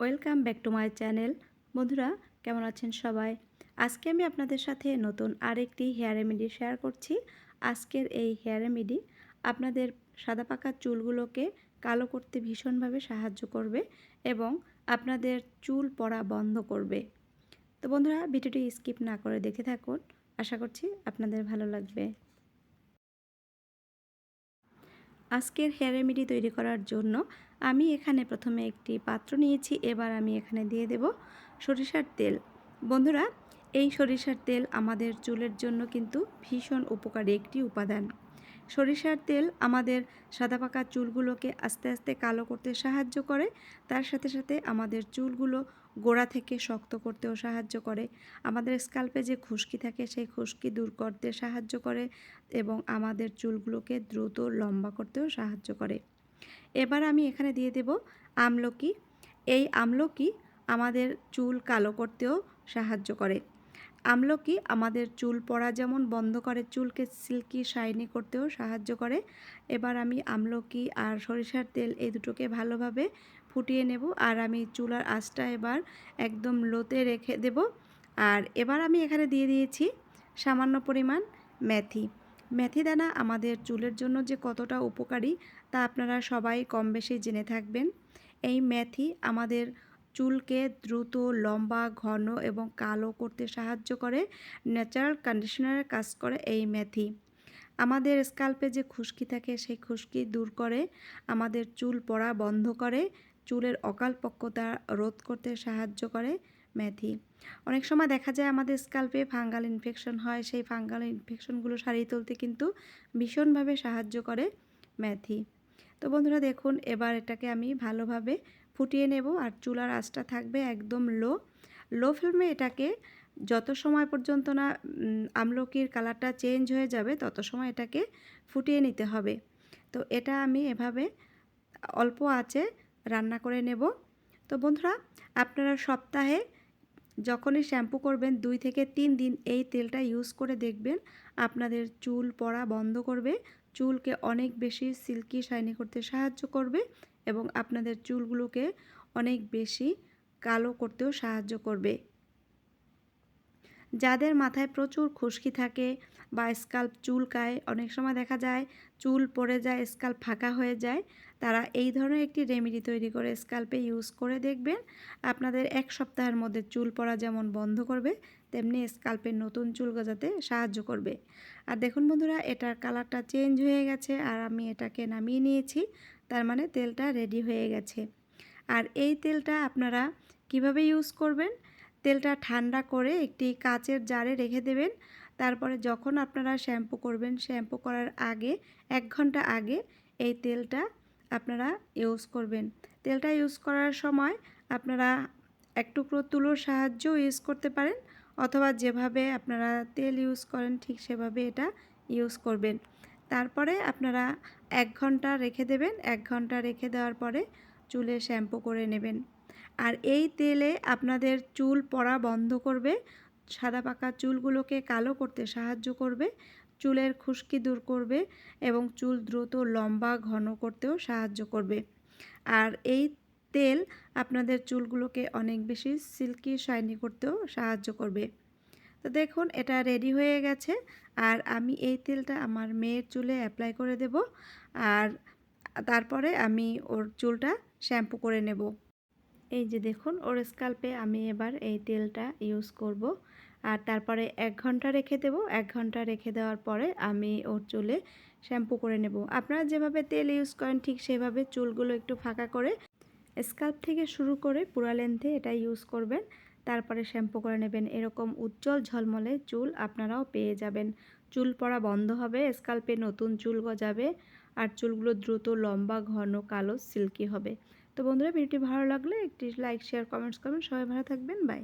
Welcome back to my channel. বন্ধুরা, কেমন আছেন সবাই? আজকে আমি আপনাদের সাথে নতুন আরেকটি হেয়ার রেমেডি শেয়ার করছি। আজকের এই হেয়ার রেমেডি আপনাদের সাদা পাকা চুলগুলোকে কালো করতে ভীষণভাবে সাহায্য করবে এবং আপনাদের চুল পড়া বন্ধ করবে। তো বন্ধুরা, ভিডিওটি স্কিপ না করে দেখে থাকুন। আশা করছি আপনাদের ভালো লাগবে। আজকের হেয়ার রেমেডি তৈরি করার জন্য আমি এখানে প্রথমে একটি পাত্র নিয়েছি। এবার আমি এখানে দিয়ে দেব সরিষার তেল। বন্ধুরা, এই সরিষার তেল আমাদের চুলের জন্য কিন্তু ভীষণ উপকারী একটি উপাদান। সরিষার তেল আমাদের সাদা পাকা চুলগুলোকে আস্তে আস্তে কালো করতে সাহায্য করে, তার সাথে সাথে আমাদের চুলগুলো গোড়া থেকে শক্ত করতেও সাহায্য করে, আমাদের স্ক্যাল্পে যে খুশকি থাকে সেই খুশকি দূর করতে সাহায্য করে এবং আমাদের চুলগুলোকে দ্রুত লম্বা করতেও সাহায্য করে। এবার আমি এখানে দিয়ে দেব আমলকি। এই আমলকি আমাদের চুল কালো করতেও সাহায্য করে। আমলকি আমাদের চুল পড়া যেমন বন্ধ করে, চুলকে সিল্কি শাইনি করতেও সাহায্য করে। এবার আমি আমলকি আর সরিষার তেল এই দুটোকে ভালোভাবে ফুটিয়ে নেব। আর আমি চুলার আঁচটা এবার একদম লোতে রেখে দেব। আর এবার আমি এখানে দিয়ে দিয়েছি সামান্য পরিমাণ মেথি। মেথি দানা আমাদের চুলের জন্য যে কতটা উপকারী তা আপনারা সবাই কম বেশি জেনে থাকবেন। এই মেথি আমাদের চুলকে দ্রুত লম্বা, ঘন এবং কালো করতে সাহায্য করে। ন্যাচারাল কন্ডিশনারের কাজ করে এই মেথি। আমাদের স্ক্যাল্পে যে খুশকি থাকে সেই খুশকি দূর করে, আমাদের চুল পড়া বন্ধ করে, চুলের অকালপক্কতা রোধ করতে সাহায্য করে মেথি। অনেক সময় দেখা যায় আমাদের স্ক্যাল্পে ফাঙ্গাল ইনফেকশন হয়, সেই ফাঙ্গাল ইনফেকশনগুলো সারিয়ে তুলতে কিন্তু ভীষণভাবে সাহায্য করে মেথি। তো বন্ধুরা দেখুন, এবার এটাকে আমি ভালোভাবে ফুটিয়ে নেব। আর চুলার আঁচটা থাকবে একদম লো ফ্লেমে। এটাকে যত সময় পর্যন্ত না আমলকির কালারটা চেঞ্জ হয়ে যাবে তত সময় এটাকে ফুটিয়ে নিতে হবে। তো এটা আমি এভাবে অল্প আঁচে রান্না করে নেব। তো বন্ধুরা, আপনারা সপ্তাহে যখনই শ্যাম্পু করবেন 2 থেকে 3 দিন এই তেলটা ইউজ করে দেখবেন, আপনাদের চুল পড়া বন্ধ করবে, চুলকে অনেক বেশি সিল্কি শাইনি করতে সাহায্য করবে এবং আপনাদের চুলগুলোকে অনেক বেশি কালো করতেও সাহায্য করবে। যাদের মাথায় প্রচুর খুশকি থাকে বা স্ক্যাল্প চুলকায়, অনেক সময় দেখা যায় চুল পড়ে যায়, স্ক্যাল্প ফাঁকা হয়ে যায়, তারা এই ধরনের একটি রেমেডি তৈরি করে স্ক্যাল্পে ইউজ করে দেখবেন। আপনাদের 1 সপ্তাহের মধ্যে চুল পড়া যেমন বন্ধ করবে, তেমনি স্ক্যাল্পে নতুন চুল গজাতে সাহায্য করবে। আর দেখুন বন্ধুরা, এটার কালারটা চেঞ্জ হয়ে গেছে আর আমি এটাকে নামিয়ে নিয়েছি। তার মানে তেলটা রেডি হয়ে গেছে। আর এই তেলটা আপনারা কিভাবে ইউজ করবেন? তেলটা ঠান্ডা করে একটি কাচের জারে রেখে দেবেন। তারপরে যখন আপনারা শ্যাম্পু করবেন, শ্যাম্পু করার আগে 1 ঘন্টা আগে এই তেলটা আপনারা ইউজ করবেন। তেলটা ইউজ করার সময় আপনারা 1 টুকরো তুলোর সাহায্যেও ইউজ করতে পারেন, অথবা যেভাবে আপনারা তেল ইউজ করেন ঠিক সেভাবে এটা ইউজ করবেন। তারপরে আপনারা 1 ঘন্টা রেখে দেবেন। 1 ঘন্টা রেখে দেওয়ার পরে চুলে শ্যাম্পু করে নেবেন। আর এই তেলে আপনাদের চুল পড়া বন্ধ করবে, সাদা পাকা চুলগুলোকে কালো করতে সাহায্য করবে, চুলের খুশকি দূর করবে এবং চুল দ্রুত লম্বা ঘন করতেও সাহায্য করবে। আর এই তেল আপনাদের চুলগুলোকে অনেক বেশি সিল্কি শাইনি করতেও সাহায্য করবে। তো দেখুন, এটা রেডি হয়ে গেছে। আর আমি এই তেলটা আমার মেয়ের চুলে অ্যাপ্লাই করে দেব। আর তারপরে আমি ওর চুলটা শ্যাম্পু করে নেব। এই যে দেখুন, ওর স্ক্যাল্পে আমি এবার এই তেলটা ইউজ করব। আর তারপরে 1 ঘন্টা রেখে দেব। 1 ঘন্টা রেখে দেওয়ার পরে আমি ওর চুলে শ্যাম্পু করে নেব। আপনারা যেভাবে তেল ইউজ করেন ঠিক সেভাবে চুলগুলো একটু ফাঁকা করে স্ক্যাল্প থেকে শুরু করে পুরা লেন্থে এটা ইউজ করবেন। তারপরে শ্যাম্পু করে নেবেন। এরকম উজ্জ্বল ঝলমলে চুল আপনারাও পেয়ে যাবেন। চুল পড়া বন্ধ হবে, স্ক্যাল্পে নতুন চুল গজাবে আর চুলগুলো দ্রুত লম্বা, ঘন, কালো, সিল্কি হবে। তো বন্ধুরা, ভিডিওটি ভালো লাগলে একটি লাইক, শেয়ার, কমেন্টস করবেন। সবাই ভালো থাকবেন। বাই।